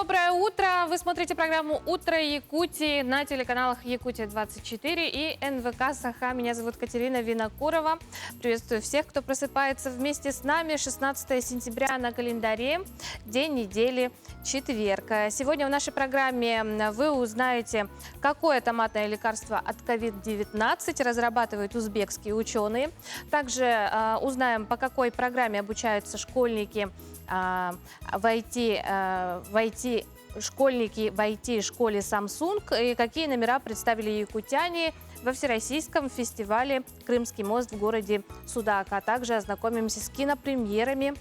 Доброе утро! Вы смотрите программу «Утро Якутии» на телеканалах «Якутия-24» и НВК «Саха». Меня зовут Катерина Винокурова. Приветствую всех, кто просыпается вместе с нами. 16 сентября на календаре, день недели, четверг. Сегодня в нашей программе вы узнаете, какое томатное лекарство от COVID-19 разрабатывают узбекские ученые. Также узнаем, по какой программе обучаются школьники в IT-школе Samsung и какие номера представили якутяне во всероссийском фестивале «Крымский мост» в городе Судак. А также ознакомимся с кинопремьерами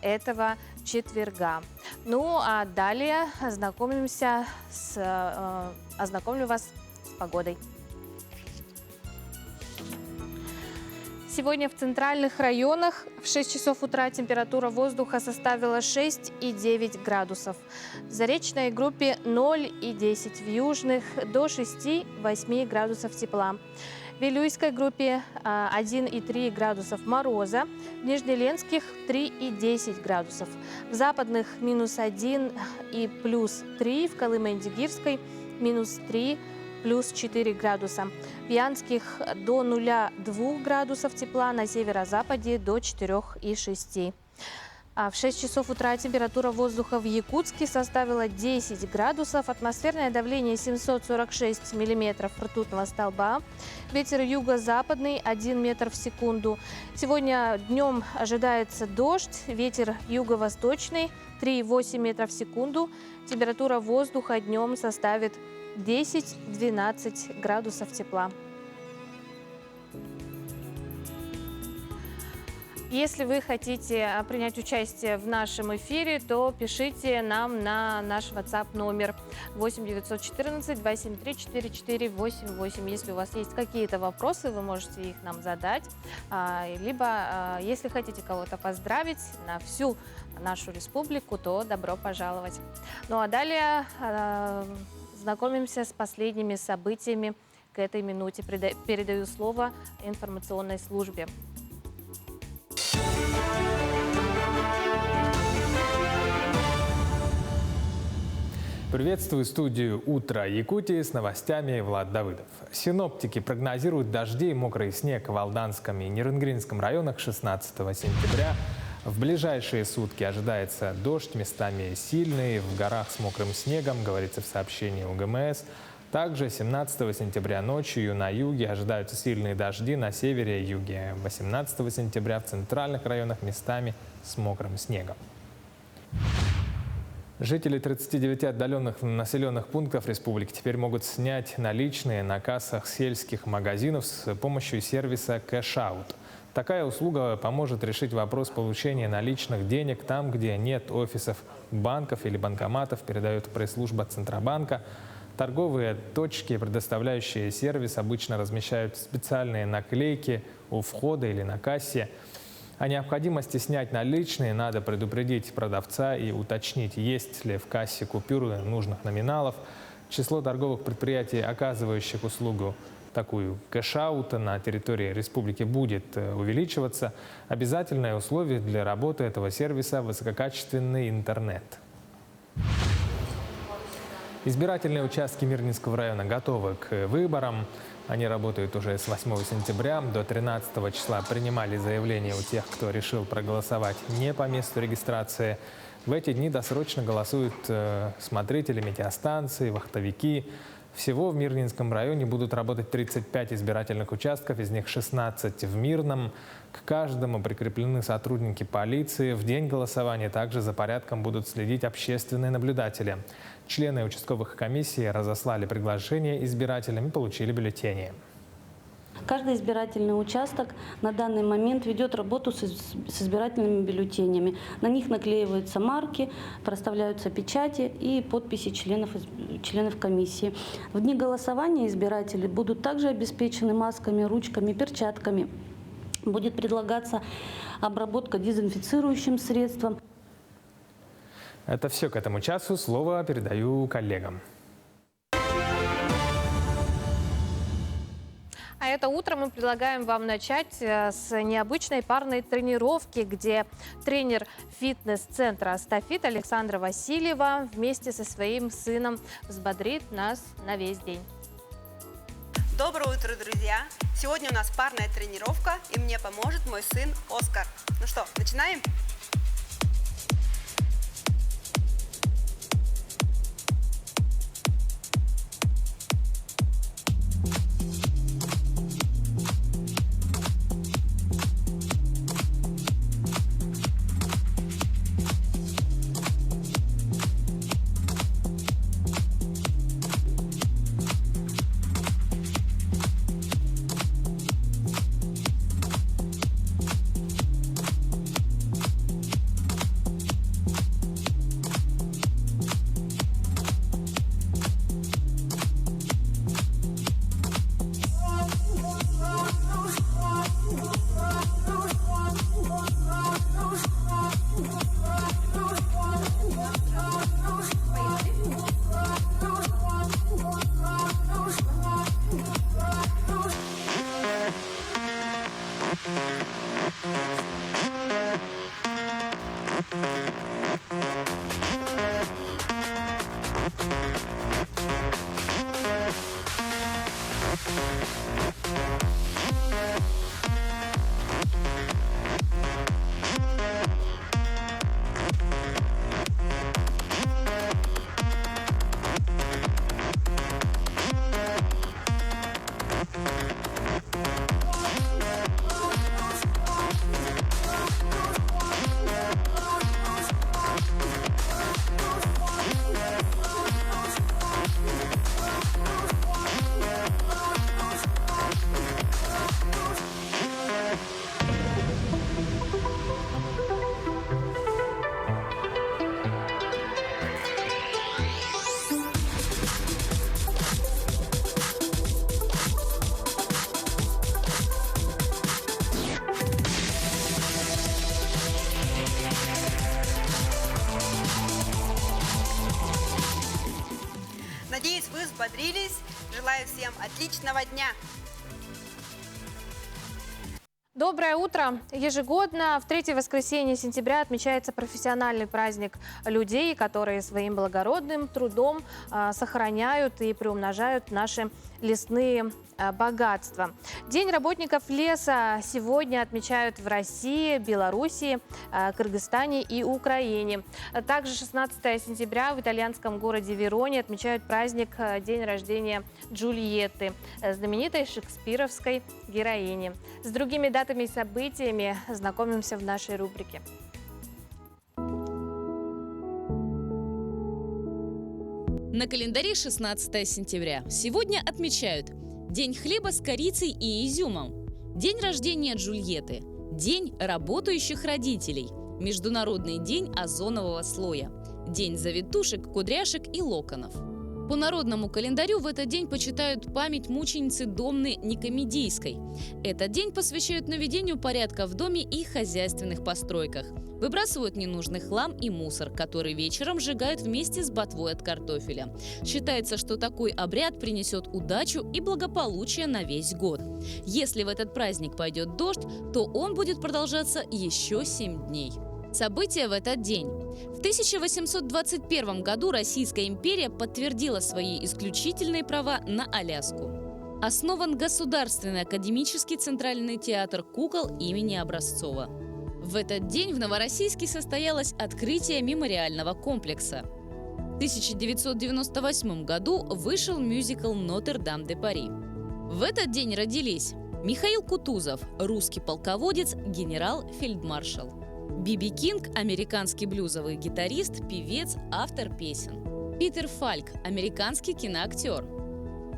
этого четверга. Ну а далее ознакомлю вас с погодой. Сегодня в центральных районах в 6 часов утра температура воздуха составила 6,9 градусов. В заречной группе 0,10, в южных до 6,8 градусов тепла. В Вилюйской группе 1,3 градусов мороза, в Нижнеленских 3,10 градусов. В западных -1 и +3, в Колымо-Индигирской -3, +4 градуса. В Янских до 0,2 градусов тепла, на северо-западе до 4,6. А в 6 часов утра температура воздуха в Якутске составила 10 градусов, атмосферное давление 746 миллиметров ртутного столба, ветер юго-западный 1 метр в секунду. Сегодня днем ожидается дождь, ветер юго-восточный 3,8 метров в секунду, температура воздуха днем составит 10-12 градусов тепла. Если вы хотите принять участие в нашем эфире, то пишите нам на наш WhatsApp номер 8 914 273 4488. Если у вас есть какие-то вопросы, вы можете их нам задать. Либо, если хотите кого-то поздравить на всю нашу республику, то добро пожаловать. Ну а далее знакомимся с последними событиями к этой минуте. Передаю слово информационной службе. Приветствую студию «Утро Якутии» с новостями Влад Давыдов. Синоптики прогнозируют дожди и мокрый снег в Алданском и Нерынгринском районах 16 сентября. В ближайшие сутки ожидается дождь, местами сильный, в горах с мокрым снегом, говорится в сообщении УГМС. Также 17 сентября ночью на юге ожидаются сильные дожди на севере и юге. 18 сентября в центральных районах местами с мокрым снегом. Жители 39 отдаленных населенных пунктов республики теперь могут снять наличные на кассах сельских магазинов с помощью сервиса Cash-Out. Такая услуга поможет решить вопрос получения наличных денег там, где нет офисов банков или банкоматов, передает пресс-служба Центробанка. Торговые точки, предоставляющие сервис, обычно размещают специальные наклейки у входа или на кассе. О необходимости снять наличные надо предупредить продавца и уточнить, есть ли в кассе купюры нужных номиналов. Число торговых предприятий, оказывающих услугу такую кэш-аут на территории республики, будет увеличиваться. Обязательное условие для работы этого сервиса – высококачественный интернет. Избирательные участки Мирнинского района готовы к выборам. Они работают уже с 8 сентября. До 13 числа принимали заявления у тех, кто решил проголосовать не по месту регистрации. В эти дни досрочно голосуют смотрители метеостанций, вахтовики. Всего в Мирнинском районе будут работать 35 избирательных участков, из них 16 в Мирном. К каждому прикреплены сотрудники полиции. В день голосования также за порядком будут следить общественные наблюдатели. Члены участковых комиссий разослали приглашения избирателям и получили бюллетени. Каждый избирательный участок на данный момент ведет работу с избирательными бюллетенями. На них наклеиваются марки, проставляются печати и подписи членов комиссии. В дни голосования избиратели будут также обеспечены масками, ручками, перчатками. Будет предлагаться обработка дезинфицирующим средством. Это все к этому часу. Слово передаю коллегам. А это утро мы предлагаем вам начать с необычной парной тренировки, где тренер фитнес-центра «Стафит» Александра Васильева вместе со своим сыном взбодрит нас на весь день. Доброе утро, друзья! Сегодня у нас парная тренировка, и мне поможет мой сын Оскар. Ну что, начинаем? Надеюсь, вы взбодрились. Желаю всем отличного дня! Доброе утро! Ежегодно в третье воскресенье сентября отмечается профессиональный праздник людей, которые своим благородным трудом сохраняют и приумножают наши лесные богатства. День работников леса сегодня отмечают в России, Белоруссии, Кыргызстане и Украине. Также 16 сентября в итальянском городе Вероне отмечают праздник день рождения Джульетты, знаменитой шекспировской героини. С другими датами и событиями знакомимся в нашей рубрике. На календаре 16 сентября. Сегодня отмечают День хлеба с корицей и изюмом, День рождения Джульетты, День работающих родителей, Международный день озонового слоя, День завитушек, кудряшек и локонов. По народному календарю в этот день почитают память мученицы Домны Никомедийской. Этот день посвящают наведению порядка в доме и хозяйственных постройках. Выбрасывают ненужный хлам и мусор, который вечером сжигают вместе с ботвой от картофеля. Считается, что такой обряд принесет удачу и благополучие на весь год. Если в этот праздник пойдет дождь, то он будет продолжаться еще 7 дней. События в этот день. В 1821 году Российская империя подтвердила свои исключительные права на Аляску. Основан Государственный академический центральный театр кукол имени Образцова. В этот день в Новороссийске состоялось открытие мемориального комплекса. В 1998 году вышел мюзикл «Нотр-Дам-де-Пари». В этот день родились Михаил Кутузов, русский полководец, генерал-фельдмаршал; Биби Кинг, американский блюзовый гитарист, певец, автор песен; Питер Фальк, американский киноактер;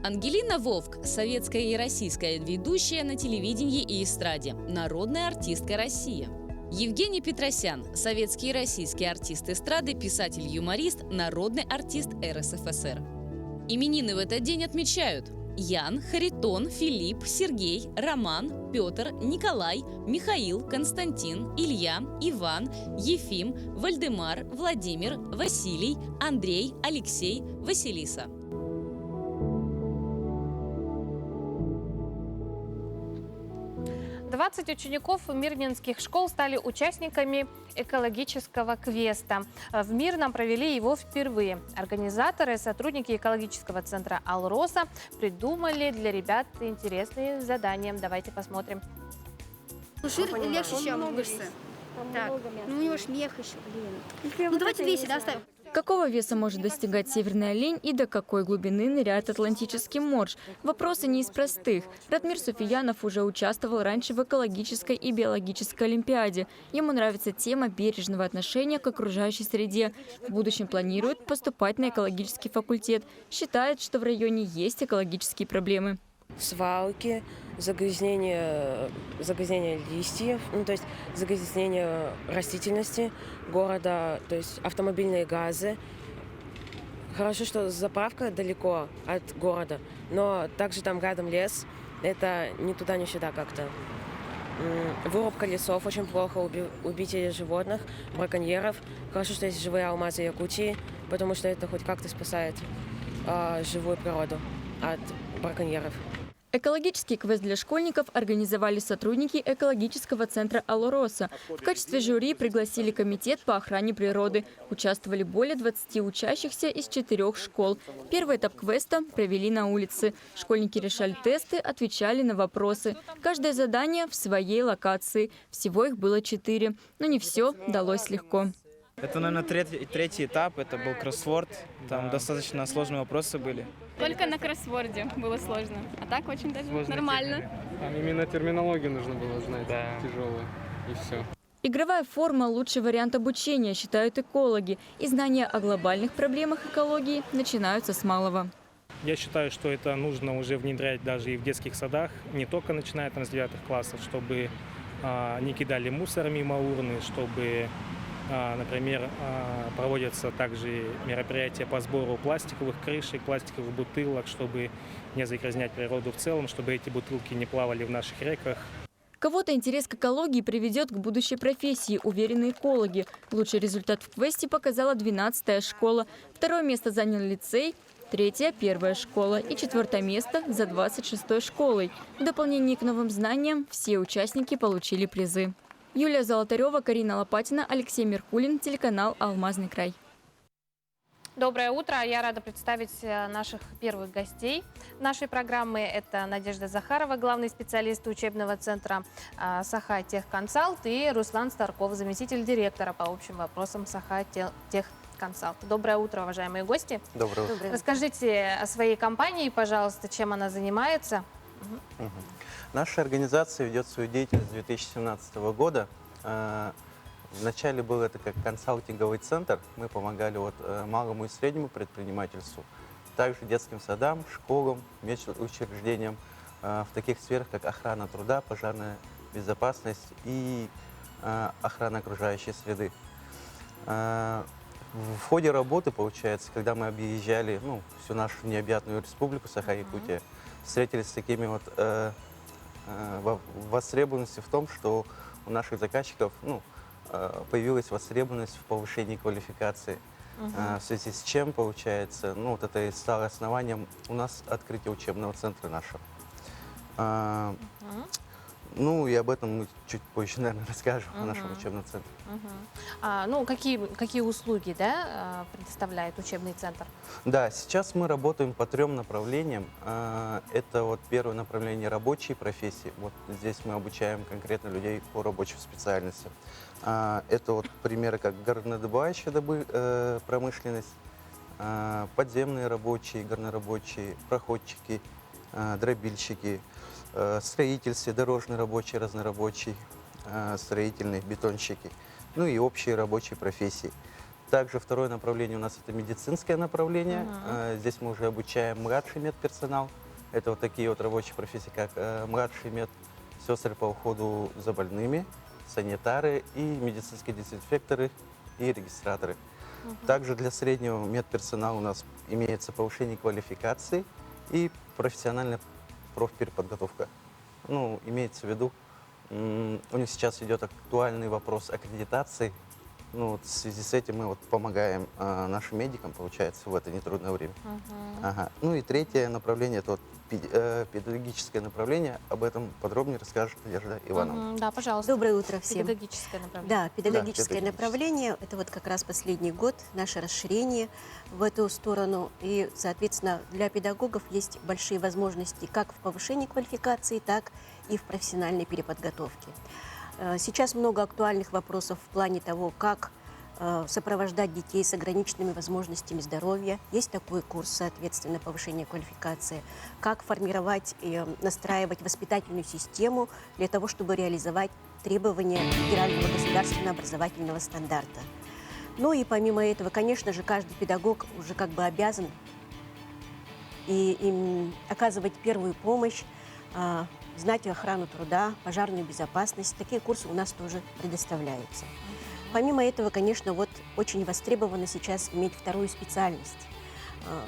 Ангелина Вовк, советская и российская ведущая на телевидении и эстраде, народная артистка России; Евгений Петросян, советский и российский артист эстрады, писатель-юморист, народный артист РСФСР. Именины в этот день отмечают Ян, Харитон, Филипп, Сергей, Роман, Петр, Николай, Михаил, Константин, Илья, Иван, Ефим, Вальдемар, Владимир, Василий, Андрей, Алексей, Василиса. 20 учеников мирнинских школ стали участниками экологического квеста. В Мирном провели его впервые. Организаторы, сотрудники экологического центра «Алроса» придумали для ребят интересные задания. Давайте посмотрим. Шир легче, чем мышцы. Так, ну у него ж мех еще, блин. Ну давайте весить, да, оставим. Какого веса может достигать северный олень и до какой глубины ныряет Атлантический морж? Вопросы не из простых. Радмир Суфиянов уже участвовал раньше в экологической и биологической олимпиаде. Ему нравится тема бережного отношения к окружающей среде. В будущем планирует поступать на экологический факультет. Считает, что в районе есть экологические проблемы. Свалки, загрязнение листьев, ну, то есть загрязнение растительности города, то есть автомобильные газы. Хорошо, что заправка далеко от города, но также там рядом лес. Это ни туда, ни сюда как-то. Вырубка лесов очень плохо, убитие животных, браконьеров. Хорошо, что есть живые алмазы Якутии, потому что это хоть как-то спасает живую природу от браконьеров. Экологический квест для школьников организовали сотрудники экологического центра «Алроса». В качестве жюри пригласили комитет по охране природы. Участвовали более 20 учащихся из 4 школ. Первый этап квеста провели на улице. Школьники решали тесты, отвечали на вопросы. Каждое задание в своей локации. Всего их было 4. Но не все далось легко. Это, наверное, третий этап, это был кроссворд, там достаточно сложные вопросы были. Только на кроссворде было сложно, а так очень даже нормально. Там именно терминологию нужно было знать, тяжелую, и все. Игровая форма – лучший вариант обучения, считают экологи. И знания о глобальных проблемах экологии начинаются с малого. Я считаю, что это нужно уже внедрять даже и в детских садах, не только начиная с 9 классов, чтобы не кидали мусор мимо урны, чтобы... Например, проводятся также мероприятия по сбору пластиковых крышек, пластиковых бутылок, чтобы не загрязнять природу в целом, чтобы эти бутылки не плавали в наших реках. Кого-то интерес к экологии приведет к будущей профессии, уверены экологи. Лучший результат в квесте показала 12-я школа. Второе место занял лицей, третье – первая школа и 4-е место за 26-й школой. В дополнение к новым знаниям все участники получили призы. Юлия Золотарева, Карина Лопатина, Алексей Меркулин, телеканал «Алмазный край». Доброе утро. Я рада представить наших первых гостей нашей программы. Это Надежда Захарова, главный специалист учебного центра Саха-Техконсалт, и Руслан Старков, заместитель директора по общим вопросам Саха-Техконсалт. Доброе утро, уважаемые гости. Доброе утро. Расскажите о своей компании, пожалуйста, чем она занимается. Наша организация ведет свою деятельность с 2017 года. Вначале был это как консалтинговый центр. Мы помогали малому и среднему предпринимательству, также детским садам, школам, медучреждениям в таких сферах, как охрана труда, пожарная безопасность и охрана окружающей среды. В ходе работы, получается, когда мы объезжали всю нашу необъятную республику Саха-Якутия, встретились с такими востребованностью в том, что у наших заказчиков появилась востребованность в повышении квалификации. В связи с чем, получается, это и стало основанием у нас открытия учебного центра нашего. И об этом мы чуть позже, наверное, расскажем о нашем учебном центре. Какие услуги, предоставляет учебный центр? Да, сейчас мы работаем по 3 направлениям. Это первое направление — рабочие профессии. Здесь мы обучаем конкретно людей по рабочим специальностям. Это примеры, как горнодобывающая промышленность, подземные рабочие, горнорабочие, проходчики, дробильщики, строительстве, дорожный рабочий, разнорабочий, строительные, бетонщики, и общие рабочие профессии. Также второе направление у нас — это медицинское направление. Здесь мы уже обучаем младший медперсонал. Это такие рабочие профессии, как младший медсестры по уходу за больными, санитары и медицинские дезинфекторы и регистраторы. Также для среднего медперсонала у нас имеется повышение квалификации и профессиональная профпереподготовка. Имеется в виду, у них сейчас идет актуальный вопрос аккредитации Ну, вот в связи с этим мы вот помогаем нашим медикам, получается, в это нетрудное время. Ага. Ну и третье направление, это вот педагогическое направление. Об этом подробнее расскажет Надежда Ивановна. Да, пожалуйста. Доброе утро всем. Педагогическое направление. Да, педагогическое Да, направление. Это вот как раз последний год, наше расширение в эту сторону. И, соответственно, для педагогов есть большие возможности как в повышении квалификации, так и в профессиональной переподготовке. Сейчас много актуальных вопросов в плане того, как сопровождать детей с ограниченными возможностями здоровья. Есть такой курс, соответственно, повышения квалификации. Как формировать и настраивать воспитательную систему для того, чтобы реализовать требования федерального государственного образовательного стандарта. Ну и помимо этого, конечно же, каждый педагог уже как бы обязан им оказывать первую помощь, знать охрану труда, пожарную безопасность. Такие курсы у нас тоже предоставляются. Помимо этого, конечно, вот очень востребовано сейчас иметь вторую специальность.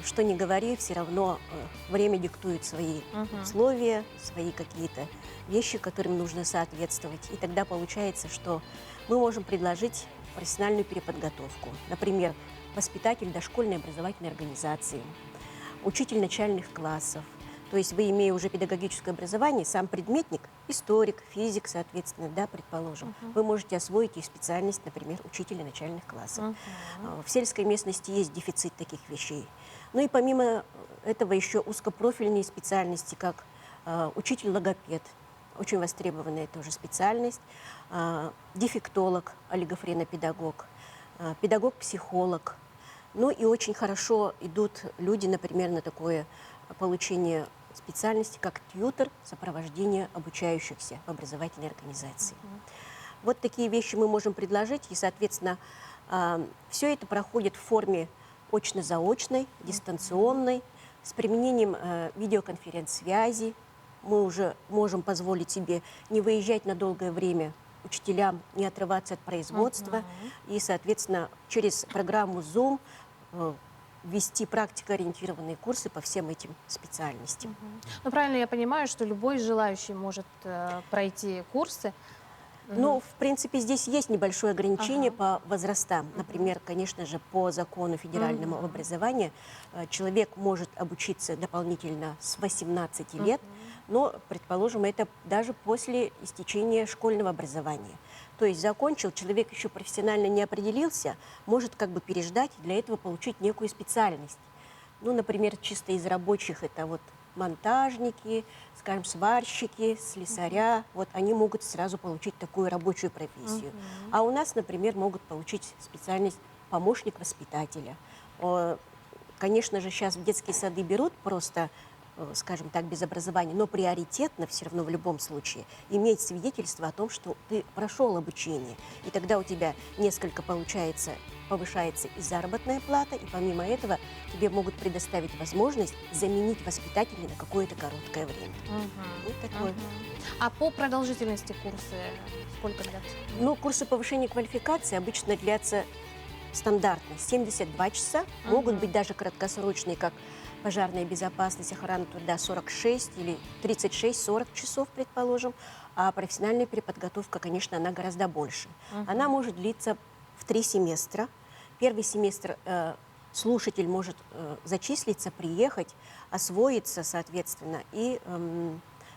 Что ни говори, все равно время диктует свои условия, свои какие-то вещи, которым нужно соответствовать. И тогда получается, что мы можем предложить профессиональную переподготовку. Например, воспитатель дошкольной образовательной организации, учитель начальных классов. То есть вы, имея уже педагогическое образование, сам предметник, историк, физик, соответственно, да, предположим, вы можете освоить и специальность, например, учителя начальных классов. В сельской местности есть дефицит таких вещей. Ну и помимо этого еще узкопрофильные специальности, как учитель-логопед, очень востребованная тоже специальность, дефектолог, олигофренопедагог, педагог-психолог. Ну и очень хорошо идут люди, например, на такое получение специальности, как тьютор, сопровождение обучающихся в образовательной организации. Вот такие вещи мы можем предложить, и, соответственно, все это проходит в форме очно-заочной, дистанционной, с применением видеоконференц-связи. Мы уже можем позволить себе не выезжать на долгое время учителям, не отрываться от производства, и, соответственно, через программу Zoom вести практикоориентированные курсы по всем этим специальностям. Ну, правильно я понимаю, что любой желающий может пройти курсы? Ну, в принципе, здесь есть небольшое ограничение по возрастам. Например, конечно же, по закону федерального образования человек может обучиться дополнительно с 18 лет, но, предположим, это даже после истечения школьного образования. То есть закончил, человек еще профессионально не определился, может как бы переждать, для этого получить некую специальность. Ну, например, чисто из рабочих это вот монтажники, скажем, сварщики, слесаря, вот они могут сразу получить такую рабочую профессию. А у нас, например, могут получить специальность помощник воспитателя. Конечно же, сейчас в детские сады берут просто, скажем так, без образования, но приоритетно все равно в любом случае иметь свидетельство о том, что ты прошел обучение. И тогда у тебя несколько, получается, повышается и заработная плата, и помимо этого тебе могут предоставить возможность заменить воспитателя на какое-то короткое время. Вот такое. А по продолжительности курсы сколько длятся? Ну, курсы повышения квалификации обычно длятся стандартно 72 часа, могут быть даже краткосрочные, как пожарная безопасность, охрана труда 46 или 36-40 часов, предположим, а профессиональная переподготовка, конечно, она гораздо больше. Она может длиться в 3 семестра. Первый семестр слушатель может зачислиться, приехать, освоиться, соответственно, и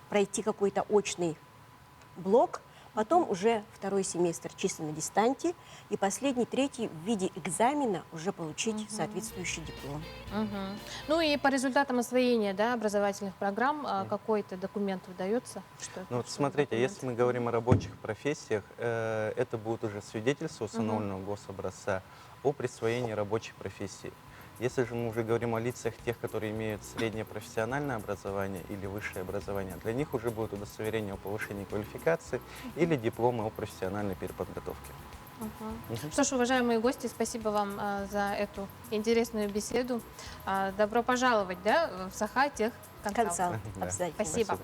пройти какой-то очный блок. Потом уже второй семестр чисто на дистанте, и последний, третий в виде экзамена уже получить соответствующий диплом. Ну и по результатам освоения, да, образовательных программ какой-то документ выдается? Ну вот смотрите, если мы говорим о рабочих профессиях, это будет уже свидетельство установленного гособразца о присвоении рабочей профессии. Если же мы уже говорим о лицах тех, которые имеют среднее профессиональное образование или высшее образование, для них уже будет удостоверение о повышении квалификации или дипломы о профессиональной переподготовке. Что ж, уважаемые гости, спасибо вам за эту интересную беседу. Добро пожаловать, да, в Саха Консал. Да. Обязательно. Спасибо.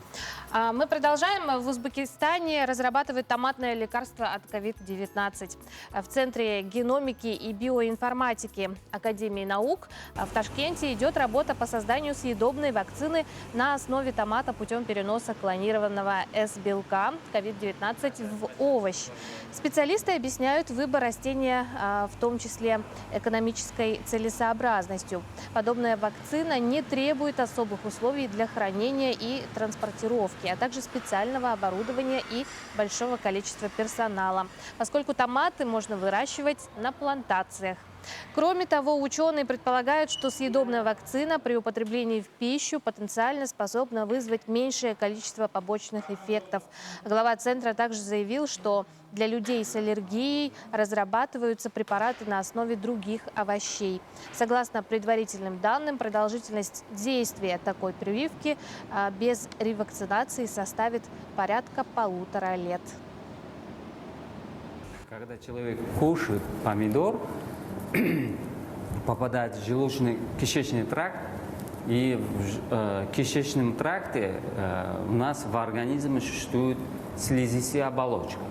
Мы продолжаем. В Узбекистане разрабатывают томатное лекарство от COVID-19. В Центре геномики и биоинформатики Академии наук в Ташкенте идет работа по созданию съедобной вакцины на основе томата путем переноса клонированного С-белка COVID-19 в овощ. Специалисты объясняют выбор растения, в том числе экономической целесообразностью. Подобная вакцина не требует особых условий для хранения и транспортировки, а также специального оборудования и большого количества персонала, поскольку томаты можно выращивать на плантациях. Кроме того, ученые предполагают, что съедобная вакцина при употреблении в пищу потенциально способна вызвать меньшее количество побочных эффектов. Глава центра также заявил, что для людей с аллергией разрабатываются препараты на основе других овощей. Согласно предварительным данным, продолжительность действия такой прививки без ревакцинации составит порядка 1,5 лет. Когда человек кушает помидор, попадает в желудочно-кишечный тракт, и в кишечном тракте у нас в организме существует слизистая оболочка.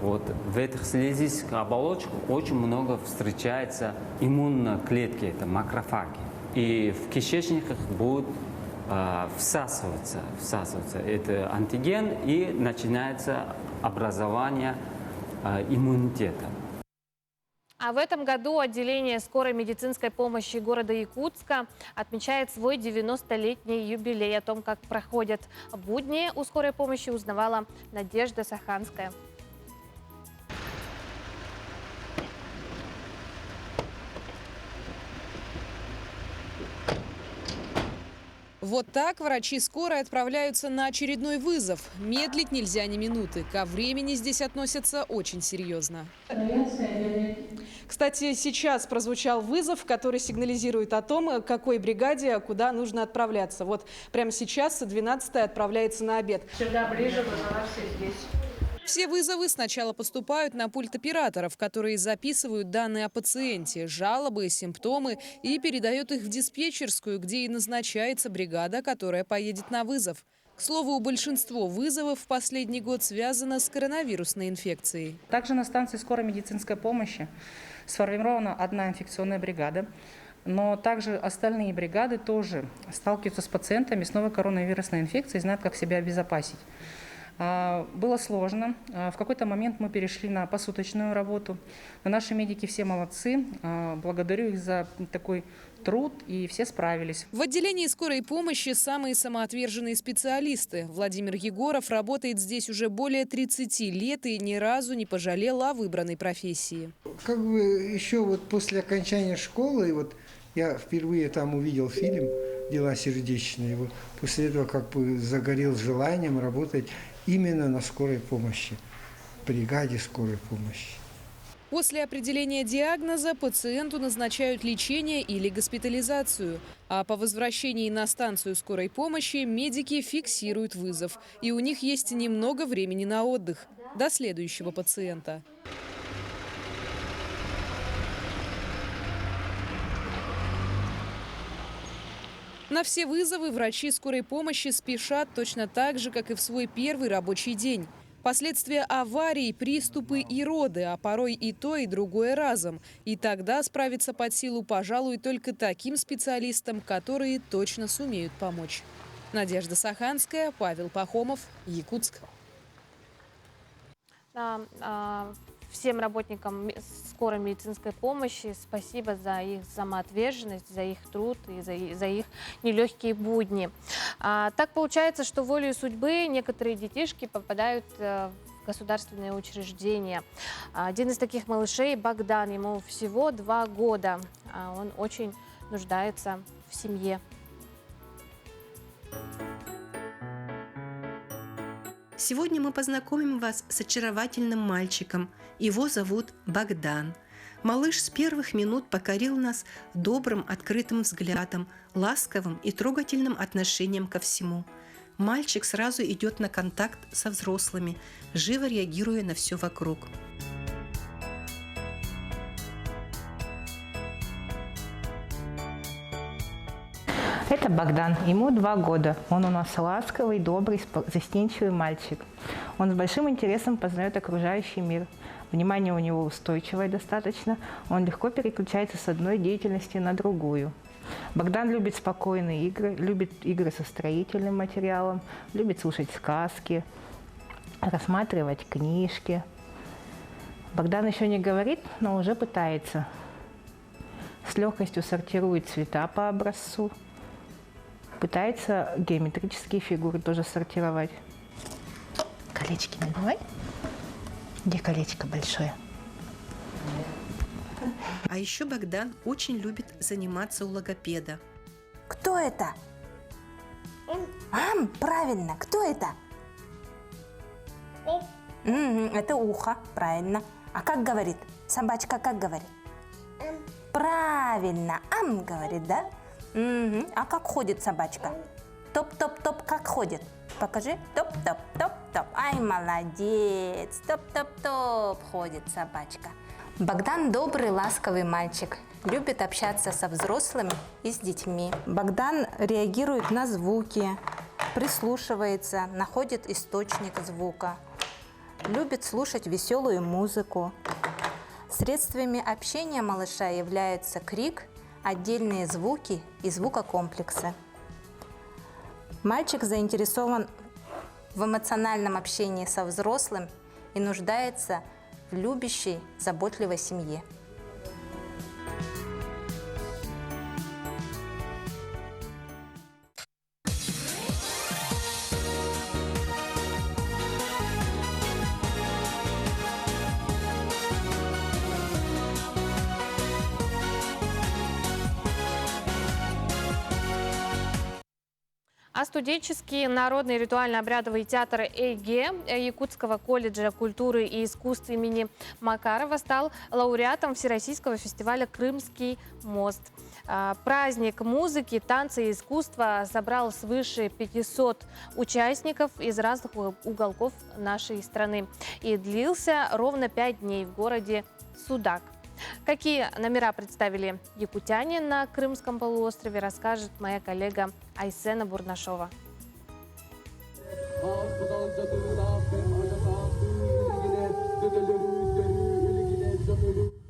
Вот в этих слизистых оболочках очень много встречается иммунной клетки, это макрофаги. И в кишечниках будет всасываться это антиген, и начинается образование иммунитета. А в этом году отделение скорой медицинской помощи города Якутска отмечает свой 90-летний юбилей. О том, как проходят будни у скорой помощи, узнавала Надежда Саханская. Вот так врачи скорой отправляются на очередной вызов. Медлить нельзя ни минуты. Ко времени здесь относятся очень серьезно. Кстати, сейчас прозвучал вызов, который сигнализирует о том, к какой бригаде, куда нужно отправляться. Вот прямо сейчас 12-я отправляется на обед. Сюда ближе, вызова все здесь. Все вызовы сначала поступают на пульт операторов, которые записывают данные о пациенте, жалобы, симптомы и передают их в диспетчерскую, где и назначается бригада, которая поедет на вызов. К слову, большинство вызовов в последний год связано с коронавирусной инфекцией. Также на станции скорой медицинской помощи сформирована одна инфекционная бригада, но также остальные бригады тоже сталкиваются с пациентами с новой коронавирусной инфекцией и знают, как себя обезопасить. Было сложно. В какой-то момент мы перешли на посуточную работу. Но наши медики все молодцы. Благодарю их за такой труд, и все справились. В отделении скорой помощи самые самоотверженные специалисты. Владимир Егоров работает здесь уже более 30 лет и ни разу не пожалел о выбранной профессии. Как бы еще вот после окончания школы, вот я впервые там увидел фильм «Дела сердечные». Вот после этого как бы загорел желанием работать именно на скорой помощи, бригаде скорой помощи. После определения диагноза пациенту назначают лечение или госпитализацию. А по возвращении на станцию скорой помощи медики фиксируют вызов. И у них есть немного времени на отдых до следующего пациента. На все вызовы врачи скорой помощи спешат точно так же, как и в свой первый рабочий день. Последствия аварий, приступы и роды, а порой и то, и другое разом. И тогда справиться под силу, пожалуй, только таким специалистам, которые точно сумеют помочь. Надежда Саханская, Павел Пахомов, Якутск. Всем работникам скорой медицинской помощи спасибо за их самоотверженность, за их труд и за их нелегкие будни. Так получается, что волею судьбы некоторые детишки попадают в государственные учреждения. Один из таких малышей, Богдан, ему всего 2 года. Он очень нуждается в семье. Сегодня мы познакомим вас с очаровательным мальчиком. Его зовут Богдан. Малыш с первых минут покорил нас добрым, открытым взглядом, ласковым и трогательным отношением ко всему. Мальчик сразу идет на контакт со взрослыми, живо реагируя на все вокруг. Это Богдан, ему 2 года. Он у нас ласковый, добрый, застенчивый мальчик. Он с большим интересом познает окружающий мир. Внимание у него устойчивое достаточно, он легко переключается с одной деятельности на другую. Богдан любит спокойные игры, любит игры со строительным материалом, любит слушать сказки, рассматривать книжки. Богдан еще не говорит, но уже пытается. С легкостью сортирует цвета по образцу. Пытается геометрические фигуры тоже сортировать. Колечки надевай. Где колечко большое? А еще Богдан очень любит заниматься у логопеда. Кто это? Правильно, кто это? Это ухо, правильно. А как говорит? Собачка как говорит? Правильно, говорит, да? А как ходит собачка? Топ-топ-топ, как ходит? Покажи. Топ-топ-топ-топ. Ай, молодец. Топ-топ-топ ходит собачка. Богдан добрый, ласковый мальчик. Любит общаться со взрослыми и с детьми. Богдан реагирует на звуки, прислушивается, находит источник звука. Любит слушать веселую музыку. Средствами общения малыша являются крик, отдельные звуки и звукокомплексы. Мальчик заинтересован в эмоциональном общении со взрослым и нуждается в любящей, заботливой семье. А студенческий народный ритуально-обрядовый театр «Эйге» Якутского колледжа культуры и искусств имени Макарова стал лауреатом Всероссийского фестиваля «Крымский мост». Праздник музыки, танца и искусства собрал свыше 500 участников из разных уголков нашей страны и длился ровно 5 дней в городе Судак. Какие номера представили якутяне на Крымском полуострове, расскажет моя коллега Айсена Бурнашова.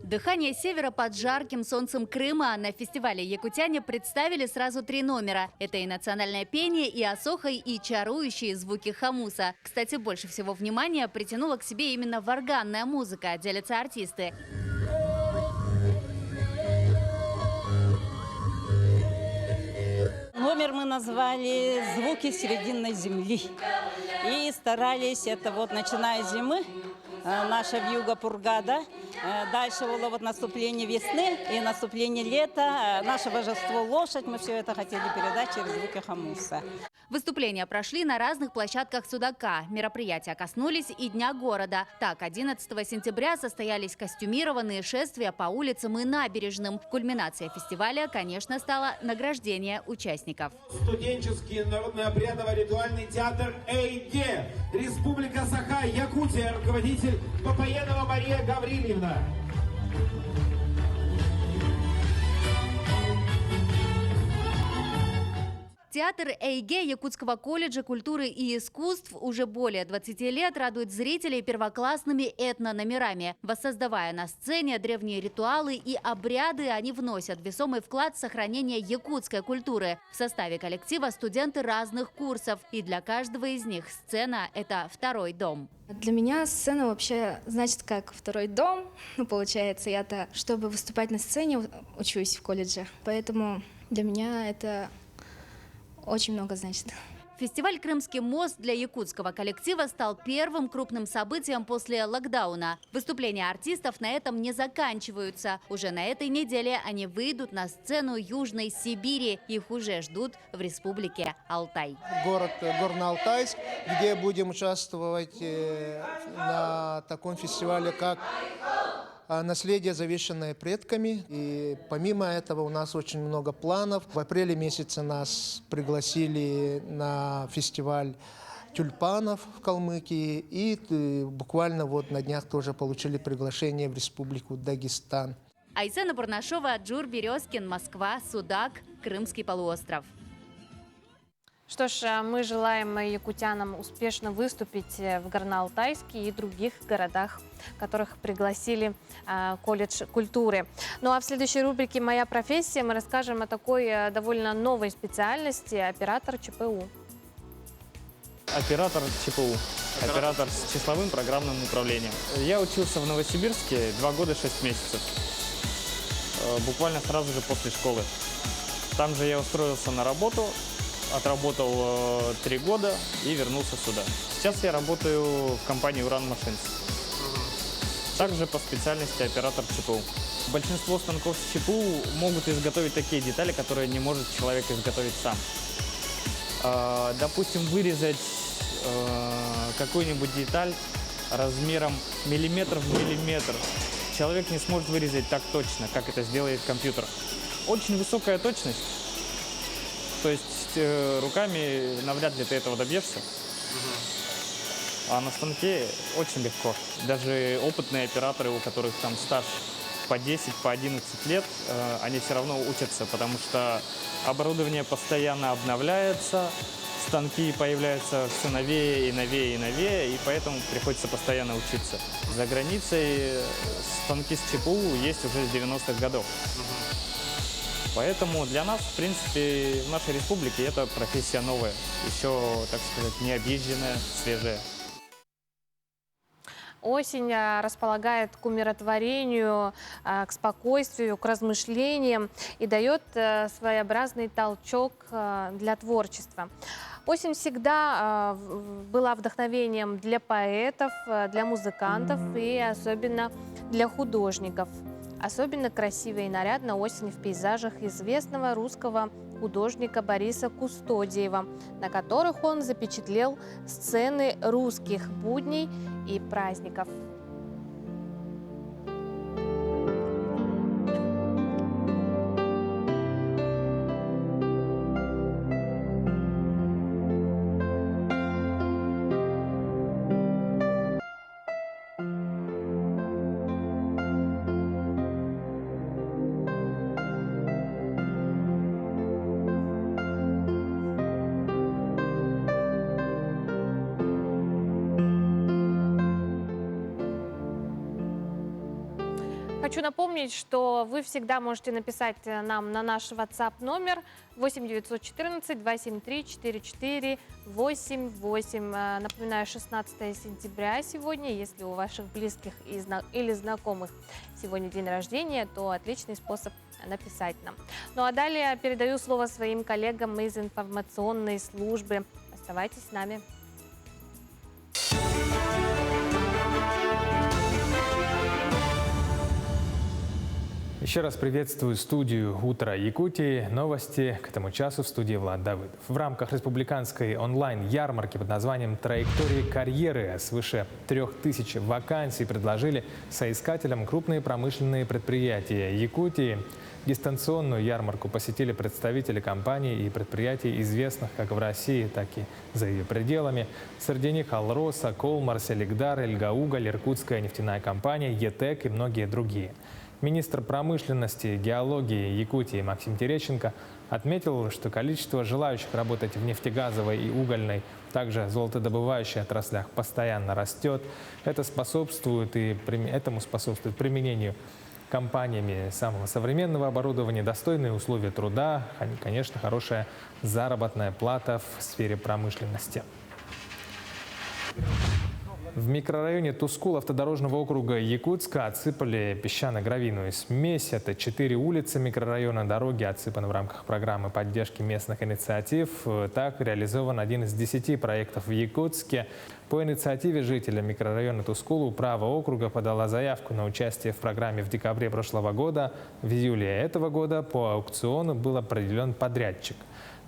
Дыхание севера под жарким солнцем Крыма. На фестивале якутяне представили сразу 3 номера. Это и национальное пение, и осохой, и чарующие звуки хамуса. Кстати, больше всего внимания притянула к себе именно варганная музыка, делятся артисты. Номер мы назвали «Звуки серединной земли». И старались, это вот начиная с зимы, наша вьюга-пурга, да? Дальше было вот наступление весны и наступление лета. Наше божество лошадь, мы все это хотели передать через звуки хамуса. Выступления прошли на разных площадках Судака. Мероприятия коснулись и Дня города. Так, 11 сентября состоялись костюмированные шествия по улицам и набережным. Кульминацией фестиваля, конечно, стало награждение участников. Студенческий народно-обрядовый ритуальный театр «Эйге», Республика Саха, Якутия, руководитель Попаенова Мария Гаврильевна. Театр «Эйге» Якутского колледжа культуры и искусств уже более 20 лет радует зрителей первоклассными этнономерами. Воссоздавая на сцене древние ритуалы и обряды, они вносят весомый вклад в сохранение якутской культуры. В составе коллектива студенты разных курсов, и для каждого из них сцена – это второй дом. Для меня сцена вообще значит как второй дом. Получается, я-то, чтобы выступать на сцене, учусь в колледже. Поэтому для меня это очень много значит. Фестиваль «Крымский мост» для якутского коллектива стал первым крупным событием после локдауна. Выступления артистов на этом не заканчиваются. Уже на этой неделе они выйдут на сцену Южной Сибири. Их уже ждут в республике Алтай. Город Горно-Алтайск, где будем участвовать на таком фестивале, как «Наследие, завещанное предками». И помимо этого у нас очень много планов. В апреле месяце нас пригласили на фестиваль тюльпанов в Калмыкии. И буквально вот на днях тоже получили приглашение в Республику Дагестан. Айсена Бурнашова, Джур Березкин, Москва, Судак, Крымский полуостров. Что ж, мы желаем якутянам успешно выступить в Горно-Алтайске и других городах, которых пригласили колледж культуры. Ну а в следующей рубрике «Моя профессия» мы расскажем о такой довольно новой специальности – оператор ЧПУ. Оператор ЧПУ. Оператор с числовым программным управлением. Я учился в Новосибирске 2 года 6 месяцев. Буквально сразу же после школы. Там же я устроился на работу, отработал 3 года и вернулся сюда. Сейчас я работаю в компании «Уран Машинс». Также по специальности оператор ЧПУ. Большинство станков с ЧПУ могут изготовить такие детали, которые не может человек изготовить сам. Допустим, вырезать какую-нибудь деталь размером миллиметр в миллиметр. Человек не сможет вырезать так точно, как это сделает компьютер. Очень высокая точность. То есть руками навряд ли ты этого добьешься. А на станке очень легко. Даже опытные операторы, у которых там стаж по 10, по 11 лет, они все равно учатся, потому что оборудование постоянно обновляется, станки появляются все новее и новее и новее, и поэтому приходится постоянно учиться. За границей станки с ЧПУ есть уже с 90-х годов. Поэтому для нас, в принципе, в нашей республике это профессия новая, еще, так сказать, не объезженная, свежая. Осень располагает к умиротворению, к спокойствию, к размышлениям и дает своеобразный толчок для творчества. Осень всегда была вдохновением для поэтов, для музыкантов и особенно для художников. Особенно красиво и нарядно осень в пейзажах известного русского художника Бориса Кустодиева, на которых он запечатлел сцены русских будней и праздников. Хочу напомнить, что вы всегда можете написать нам на наш WhatsApp номер 8 914 273 4488. Напоминаю, 16 сентября сегодня. Если у ваших близких или знакомых сегодня день рождения, то отличный способ написать нам. Ну а далее передаю слово своим коллегам из информационной службы. Оставайтесь с нами. Еще раз приветствую студию «Утро Якутии». Новости к этому часу в студии Влад Давыдов. В рамках республиканской онлайн-ярмарки под названием «Траектории карьеры» свыше 3000 вакансий предложили соискателям крупные промышленные предприятия Якутии. Дистанционную ярмарку посетили представители компаний и предприятий, известных как в России, так и за ее пределами. Среди них Алроса, Колмар, Селигдар, Эльгауголь, Иркутская нефтяная компания, ЕТЭК и многие другие. Министр промышленности и геологии Якутии Максим Терещенко отметил, что количество желающих работать в нефтегазовой и угольной, также золотодобывающей отраслях постоянно растет. Этому способствует применению компаниями самого современного оборудования, достойные условия труда, конечно, хорошая заработная плата в сфере промышленности. В микрорайоне Тускул автодорожного округа Якутска отсыпали песчано-гравийную смесь. Это 4 улицы микрорайона. Дороги отсыпаны в рамках программы поддержки местных инициатив. Так реализован один из 10 проектов в Якутске. По инициативе жителя микрорайона Тускул управа округа подала заявку на участие в программе в декабре прошлого года. В июле этого года по аукциону был определен подрядчик.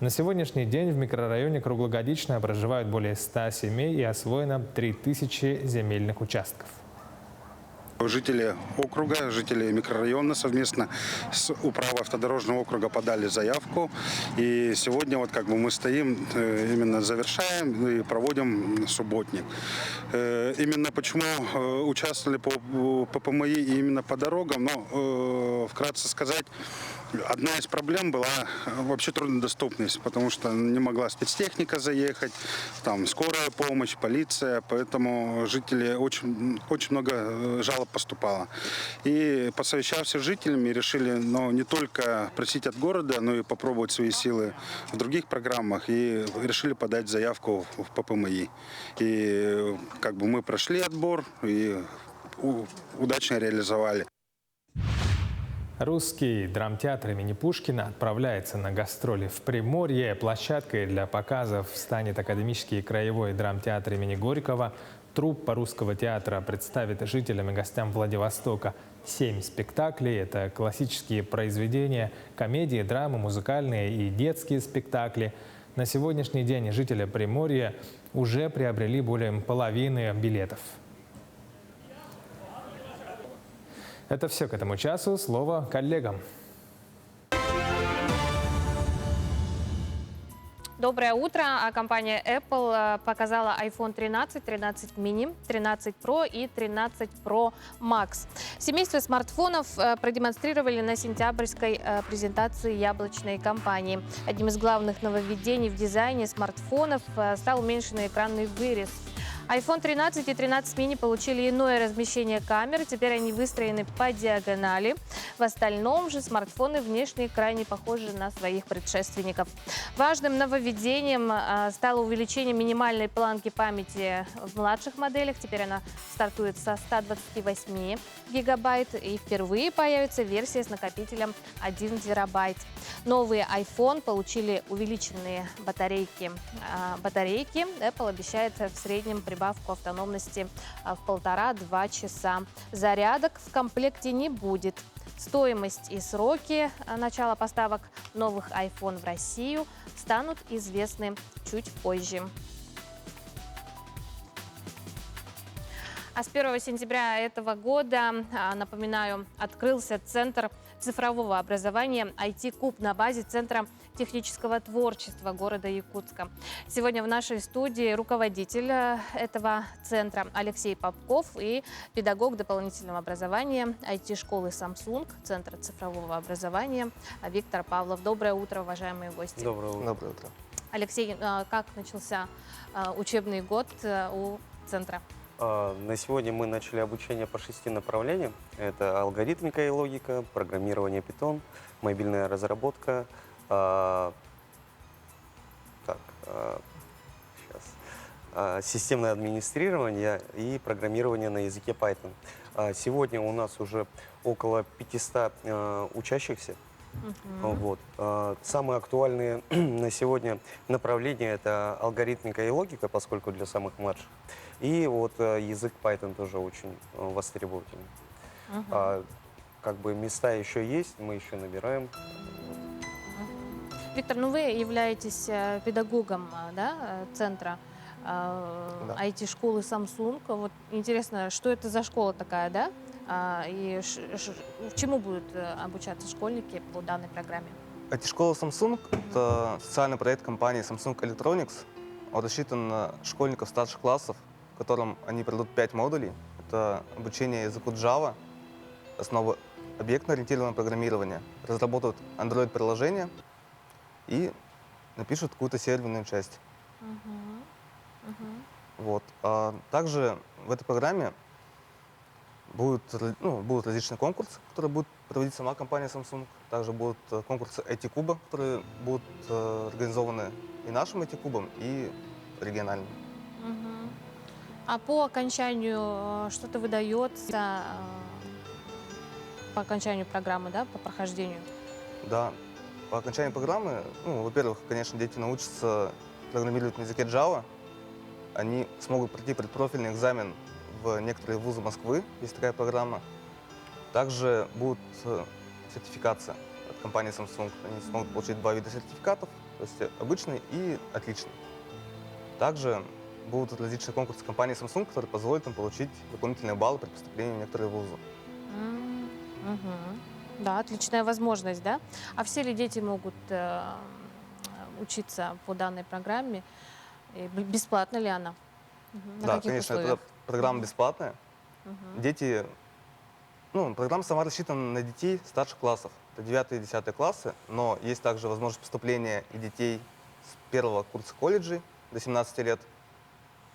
На сегодняшний день в микрорайоне круглогодично проживают более 100 семей и освоено 3000 земельных участков. Жители округа, жители микрорайона совместно с управой автодорожного округа подали заявку. И сегодня вот как бы мы стоим, именно завершаем и проводим субботник. Именно почему участвовали по ППМИ и именно по дорогам, но вкратце сказать, Одна из проблем была вообще труднодоступность, потому что не могла спецтехника заехать, там скорая помощь, полиция, поэтому жители очень много жалоб поступало. И посовещавшись с жителями, решили, не только просить от города, но и попробовать свои силы в других программах, и решили подать заявку в ППМИ. И мы прошли отбор и удачно реализовали. Русский драмтеатр имени Пушкина отправляется на гастроли в Приморье. Площадкой для показов станет Академический краевой драмтеатр имени Горького. Труппа Русского театра представит жителям и гостям Владивостока 7 спектаклей. Это классические произведения, комедии, драмы, музыкальные и детские спектакли. На сегодняшний день жители Приморья уже приобрели более половины билетов. Это все к этому часу. Слово коллегам. Доброе утро. Компания Apple показала iPhone 13, 13 mini, 13 Pro и 13 Pro Max. Семейство смартфонов продемонстрировали на сентябрьской презентации яблочной компании. Одним из главных нововведений в дизайне смартфонов стал уменьшенный экранный вырез. iPhone 13 и 13 mini получили иное размещение камер. Теперь они выстроены по диагонали. В остальном же смартфоны внешне крайне похожи на своих предшественников. Важным нововведением стало увеличение минимальной планки памяти в младших моделях. Теперь она стартует со 128 гигабайт. И впервые появится версия с накопителем 1 терабайт. Новые iPhone получили увеличенные батарейки. Apple обещает в среднем прибавку автономности в 1,5-2 часа. Зарядок в комплекте не будет. Стоимость и сроки начала поставок новых iPhone в Россию станут известны чуть позже. А с 1 сентября этого года, напоминаю, открылся Центр цифрового образования IT-Куб на базе Центра технического творчества города Якутска. Сегодня в нашей студии руководитель этого центра Алексей Попков и педагог дополнительного образования IT-школы Samsung, Центра цифрового образования Виктор Павлов. Доброе утро, уважаемые гости. Доброе утро. Доброе утро. Алексей, как начался учебный год у центра? На сегодня мы начали обучение по 6 направлениям. Это алгоритмика и логика, программирование Python, мобильная разработка, системное администрирование и программирование на языке Python. Сегодня у нас уже около 500 учащихся. Вот. Самые актуальные на сегодня направления — это алгоритмика и логика, поскольку для самых младших. И вот язык Python тоже очень востребовательный. Места еще есть, мы еще набираем. Виктор, вы являетесь педагогом, центра IT-школы Samsung. Вот интересно, что это за школа такая, и чему будут обучаться школьники по данной программе? IT-школа Samsung – это социальный проект компании Samsung Electronics. Он рассчитан на школьников старших классов, в котором они пройдут 5 модулей. Это обучение языку Java, основы объектно-ориентированного программирования, разработают Android-приложение и напишут какую-то серверную часть. Вот. Также в этой программе будут различные конкурсы, которые будет проводить сама компания Samsung. Также будут конкурсы IT-куба, которые будут организованы и нашим IT-кубом, и региональным. А по окончанию что-то выдается по окончанию программы, по прохождению? Да, по окончанию программы, во-первых, конечно, дети научатся программировать на языке Java. Они смогут пройти предпрофильный экзамен в некоторые вузы Москвы, есть такая программа. Также будет сертификация от компании Samsung. Они смогут получить 2 вида сертификатов, то есть обычный и отличный. Также будут различные конкурсы компании Samsung, которые позволят им получить дополнительные баллы при поступлении в некоторые вузы. Да, отличная возможность, А все ли дети могут учиться по данной программе? И бесплатна ли она? Да, конечно, это программа бесплатная. Дети, программа сама рассчитана на детей старших классов. это 9 и 10 классы, но есть также возможность поступления и детей с первого курса колледжей до 17 лет.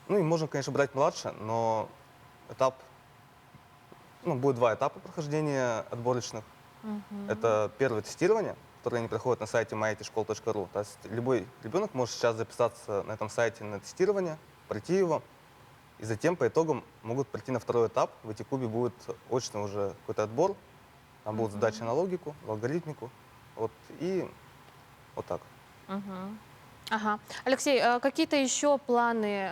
Ну и можно, конечно, брать младше, но будет 2 этапа прохождения отборочных. Это первое тестирование, которое они проходят на сайте myitshkol.ru. То есть любой ребенок может сейчас записаться на этом сайте на тестирование, пройти его, и затем по итогам могут пройти на второй этап. В IT-клубе будет очный уже какой-то отбор, там будут задачи на логику, в алгоритмику, и вот так. Ага. Алексей, какие-то еще планы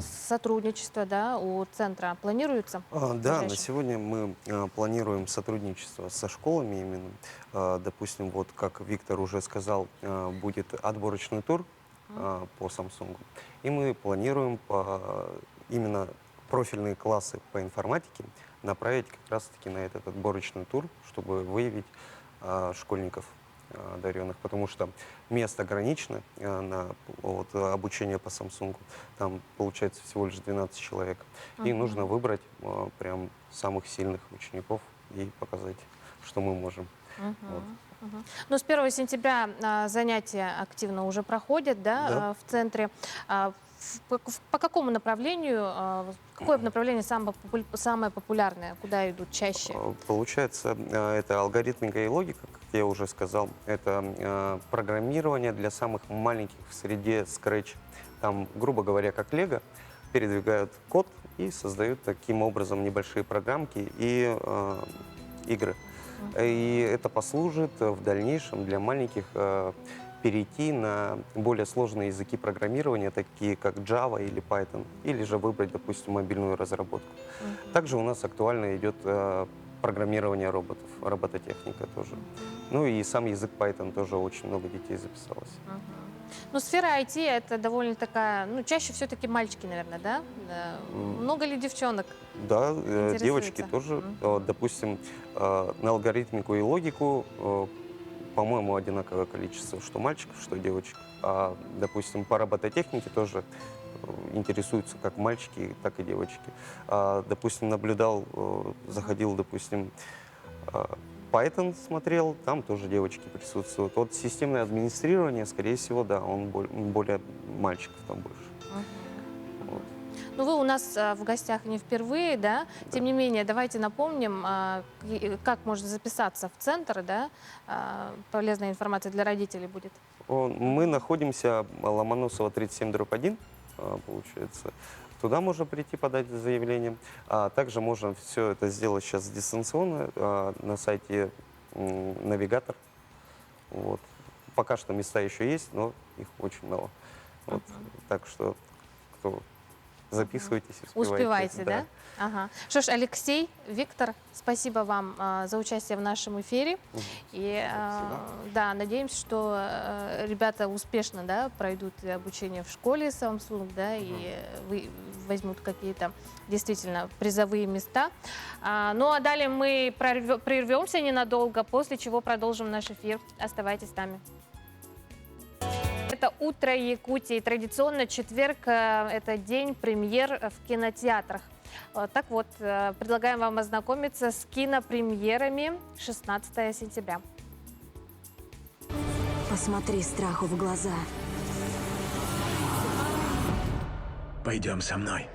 сотрудничества, да, у центра планируются? Да, на сегодня мы планируем сотрудничество со школами именно. Допустим, вот как Виктор уже сказал, будет отборочный тур по Samsung. И мы планируем именно профильные классы по информатике направить как раз-таки на этот отборочный тур, чтобы выявить школьников одаренных, потому что место ограничено на обучение по Samsung. Там получается всего лишь 12 человек. И нужно выбрать прям самых сильных учеников и показать, что мы можем. Ну, с 1 сентября занятия активно уже проходят, да, в центре. По какому направлению, какое направление самое популярное, куда идут чаще? Получается, это алгоритмика и логика, как я уже сказал. Это программирование для самых маленьких в среде Scratch. Там, грубо говоря, как Lego, передвигают код и создают таким образом небольшие программки и игры. И это послужит в дальнейшем для маленьких перейти на более сложные языки программирования, такие как Java или Python, или же выбрать, допустим, мобильную разработку. Также у нас актуально идет программирование роботов, робототехника тоже. Ну и сам язык Python тоже очень много детей записалось. Ну, сфера IT — это довольно такая, чаще все-таки мальчики, наверное, да? Много ли девчонок? Да, девочки тоже. Допустим, на алгоритмику и логику, по-моему, одинаковое количество, что мальчиков, что девочек. А, допустим, по робототехнике тоже интересуются как мальчики, так и девочки. Допустим, наблюдал, заходил, допустим, Python смотрел, там тоже девочки присутствуют. Вот системное администрирование, скорее всего, да, он более мальчиков там больше. Ну, вы у нас в гостях не впервые, да? Тем не менее, давайте напомним, как можно записаться в центр, да? Полезная информация для родителей будет. Мы находимся Ломоносова 37/1, получается. Туда можно прийти, подать заявление. А также можно все это сделать сейчас дистанционно на сайте «Навигатор». Вот. Пока что места еще есть, но их очень мало. Вот. Так что кто... Записывайтесь, успевайте, да? Ага. Что ж, Алексей, Виктор, спасибо вам за участие в нашем эфире. И да, надеемся, что ребята успешно, да, пройдут обучение в школе Samsung, да, и возьмут какие-то действительно призовые места. Ну а далее мы прервемся ненадолго, после чего продолжим наш эфир. Оставайтесь с нами. Это «Утро Якутии». Традиционно четверг – это день премьер в кинотеатрах. Так вот, предлагаем вам ознакомиться с кинопремьерами 16 сентября. Посмотри страху в глаза. Пойдем со мной.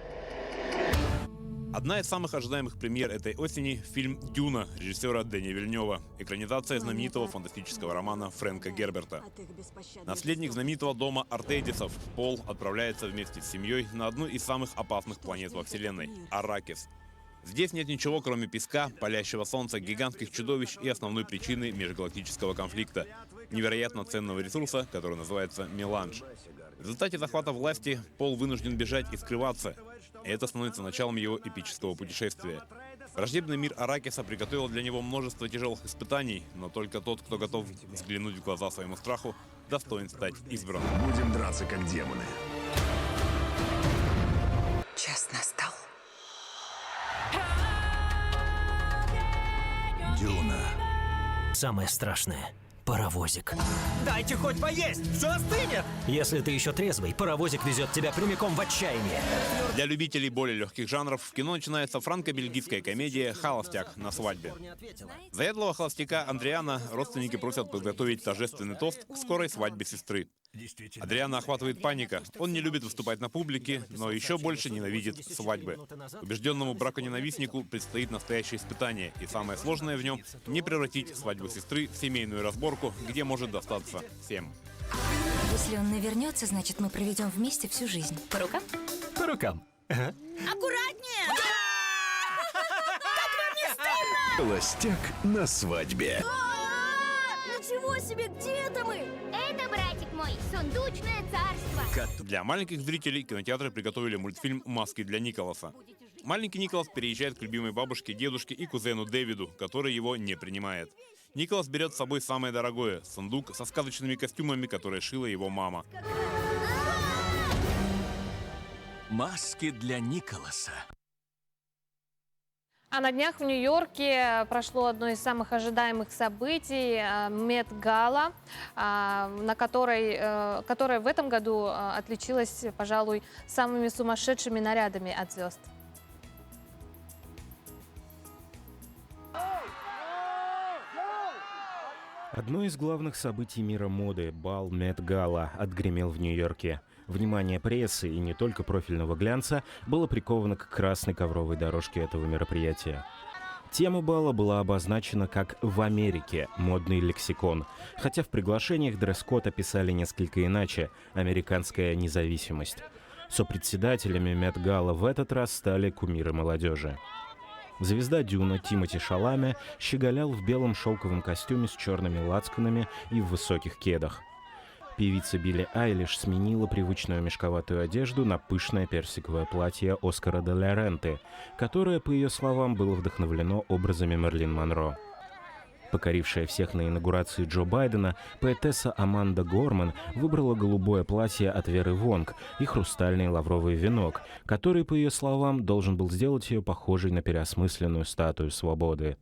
Одна из самых ожидаемых премьер этой осени – фильм «Дюна» режиссера Дэни Вильнёва, экранизация знаменитого фантастического романа Фрэнка Герберта. Наследник знаменитого дома Артейдисов Пол отправляется вместе с семьей на одну из самых опасных планет во Вселенной – Арракис. Здесь нет ничего, кроме песка, палящего солнца, гигантских чудовищ и основной причины межгалактического конфликта – невероятно ценного ресурса, который называется меланж. В результате захвата власти Пол вынужден бежать и скрываться. И это становится началом его эпического путешествия. Враждебный мир Арракиса приготовил для него множество тяжелых испытаний, но только тот, кто готов взглянуть в глаза своему страху, достоин стать избранным. Будем драться как демоны. Час настал. Дюна. Самое страшное паровозик. Дайте хоть поесть, все остынет! Если ты еще трезвый, паровозик везет тебя прямиком в отчаяние. Для любителей более легких жанров в кино начинается франко-бельгийская комедия «Холостяк на свадьбе». Заядлого холостяка Андриана родственники просят подготовить торжественный тост к скорой свадьбе сестры. Адриана охватывает паника. Он не любит выступать на публике, но еще больше ненавидит свадьбы. Убежденному браконенавистнику предстоит настоящее испытание, и самое сложное в нем — не превратить свадьбу сестры в семейную разборку, где может достаться всем. Если он навернется, значит, мы проведем вместе всю жизнь. По рукам? По рукам. Ага. Аккуратнее! Как вам не стыдно? Холостяк на свадьбе. Ничего себе, где это мы? Это, братик мой, сундучное царство. Для маленьких зрителей кинотеатры приготовили мультфильм «Маски для Николаса». Маленький Николас переезжает к любимой бабушке, дедушке и кузену Дэвиду, который его не принимает. Николас берет с собой самое дорогое – сундук со сказочными костюмами, которые шила его мама. Маски для Николаса. А на днях в Нью-Йорке прошло одно из самых ожидаемых событий – Мет-гала, которая в этом году отличилась, пожалуй, самыми сумасшедшими нарядами от звезд. Одно из главных событий мира моды – бал Мет-гала отгремел в Нью-Йорке. Внимание прессы и не только профильного глянца было приковано к красной ковровой дорожке этого мероприятия. Тема бала была обозначена как «В Америке. Модный лексикон», хотя в приглашениях дресс-код описали несколько иначе – «Американская независимость». Сопредседателями Мет-гала в этот раз стали кумиры молодежи. Звезда Дюна Тимоти Шаламе щеголял в белом шелковом костюме с черными лацканами и в высоких кедах. Певица Билли Айлиш сменила привычную мешковатую одежду на пышное персиковое платье Оскара де ла Ренты, которое, по ее словам, было вдохновлено образами Мерлин Монро. Покорившая всех на инаугурации Джо Байдена, поэтесса Аманда Горман выбрала голубое платье от Веры Вонг и хрустальный лавровый венок, который, по ее словам, должен был сделать ее похожей на переосмысленную статую свободы.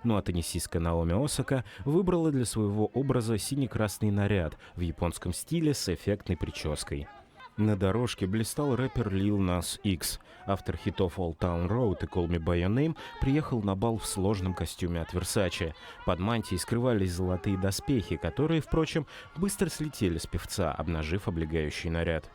Ну а теннисистка Наоми Осака выбрала для своего образа синий-красный наряд в японском стиле с эффектной прической. На дорожке блистал рэпер Lil Nas X. Автор хитов Old Town Road и Call Me By Your Name приехал на бал в сложном костюме от Versace. Под мантией скрывались золотые доспехи, которые, впрочем, быстро слетели с певца, обнажив облегающий наряд.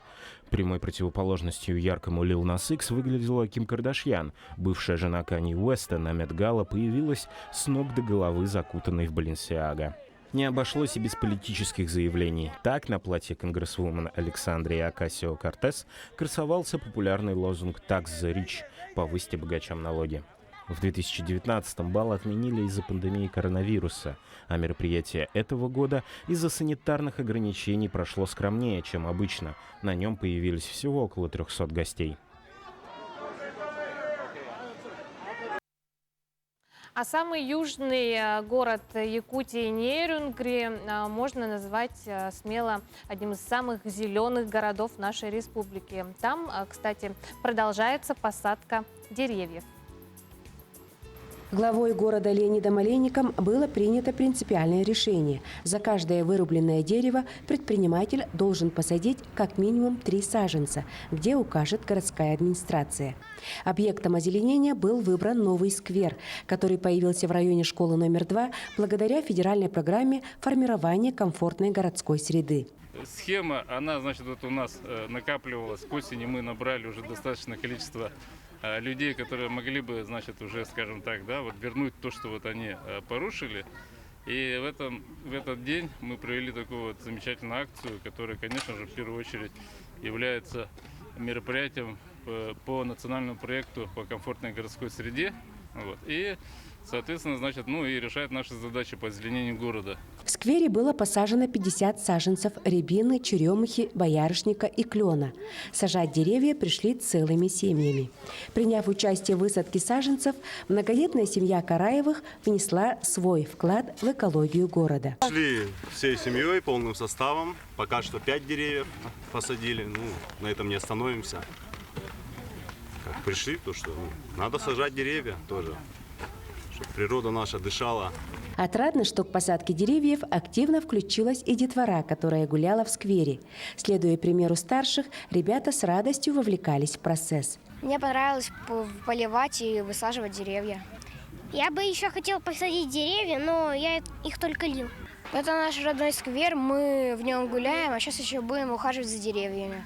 Прямой противоположностью яркому Lil Nas X выглядела Ким Кардашьян. Бывшая жена Канье Уэста на Мет-гала появилась с ног до головы, закутанной в Баленсиага. Не обошлось и без политических заявлений. Так, на платье конгрессвумен Александрии Окасио-Кортес красовался популярный лозунг «Tax the rich» – «Повысьте богачам налоги». В 2019-м бал отменили из-за пандемии коронавируса, а мероприятие этого года из-за санитарных ограничений прошло скромнее, чем обычно. На нем появились всего около 300 гостей. А самый южный город Якутии Нерюнгри можно назвать смело одним из самых зеленых городов нашей республики. Там, кстати, продолжается посадка деревьев. Главой города Леонидом Олейником было принято принципиальное решение. За каждое вырубленное дерево предприниматель должен посадить как минимум 3 саженца, где укажет городская администрация. Объектом озеленения был выбран новый сквер, который появился в районе школы номер 2 благодаря федеральной программе формирования комфортной городской среды. Схема, она, значит, вот у нас накапливалась к осени, мы набрали уже достаточное количество людей, которые могли бы, значит, уже, скажем так, да, вот вернуть то, что вот они порушили. И в этот день мы провели такую вот замечательную акцию, которая, конечно же, в первую очередь является мероприятием по национальному проекту по комфортной городской среде. Вот. И, соответственно, значит, и решает наши задачи по озеленению города. В сквере было посажено 50 саженцев рябины, черемухи, боярышника и клена. Сажать деревья пришли целыми семьями. Приняв участие в высадке саженцев, многодетная семья Караевых внесла свой вклад в экологию города. Шли всей семьей, полным составом. Пока что 5 деревьев посадили. На этом не остановимся. Как пришли, то что надо сажать деревья тоже, чтобы природа наша дышала. Отрадно, что к посадке деревьев активно включилась и детвора, которая гуляла в сквере. Следуя примеру старших, ребята с радостью вовлекались в процесс. Мне понравилось поливать и высаживать деревья. Я бы еще хотел посадить деревья, но я их только лил. Это наш родной сквер, мы в нем гуляем, а сейчас еще будем ухаживать за деревьями.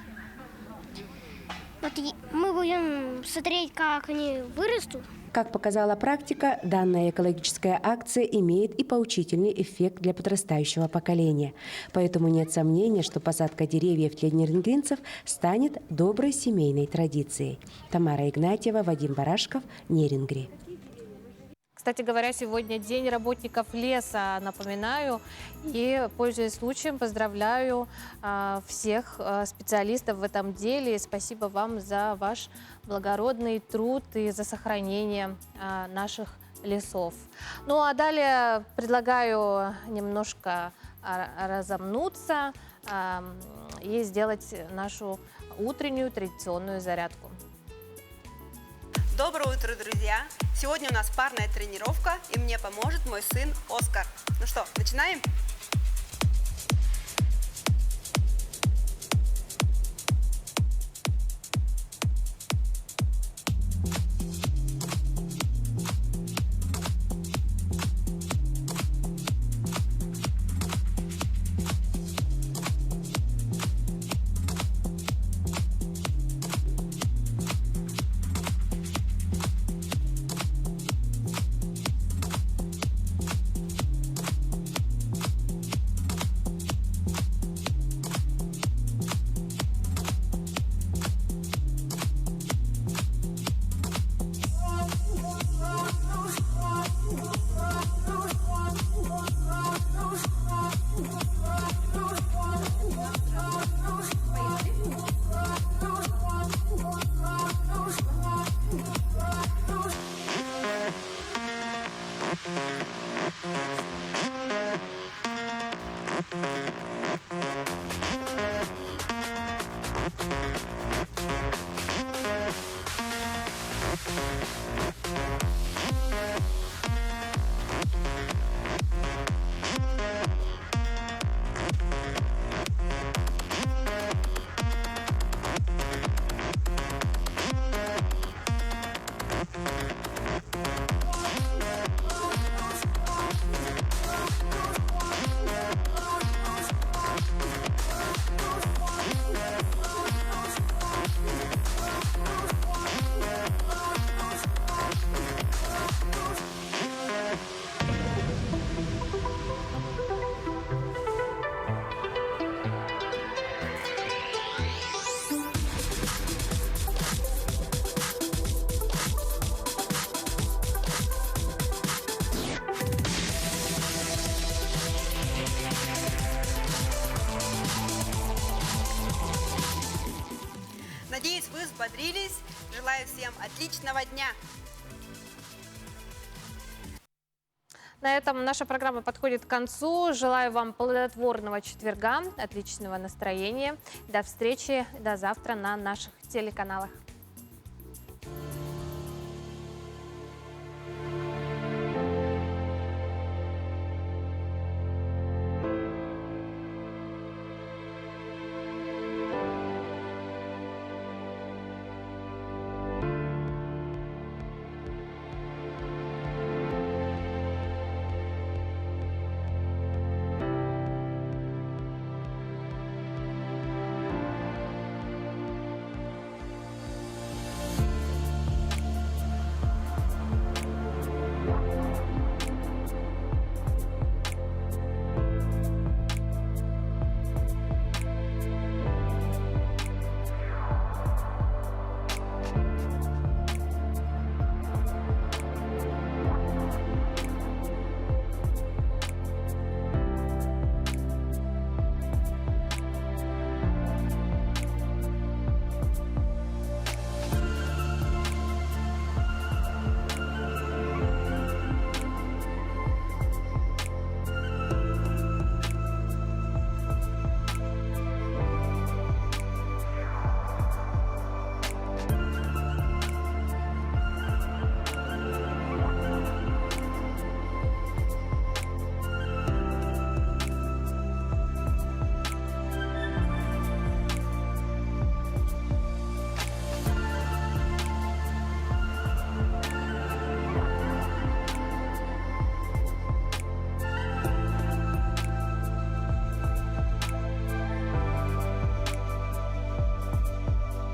Вот мы будем смотреть, как они вырастут. Как показала практика, данная экологическая акция имеет и поучительный эффект для подрастающего поколения. Поэтому нет сомнения, что посадка деревьев для нерюнгринцев станет доброй семейной традицией. Тамара Игнатьева, Вадим Барашков, Нерюнгри. Кстати говоря, сегодня День работников леса, напоминаю. И, пользуясь случаем, поздравляю всех специалистов в этом деле. Спасибо вам за ваш благородный труд и за сохранение наших лесов. Ну а далее предлагаю немножко разомнуться и сделать нашу утреннюю традиционную зарядку. Доброе утро, друзья! Сегодня у нас парная тренировка, и мне поможет мой сын Оскар. Ну что, начинаем? Надеюсь, вы взбодрились. Желаю всем отличного дня. На этом наша программа подходит к концу. Желаю вам плодотворного четверга, отличного настроения. До встречи, до завтра на наших телеканалах.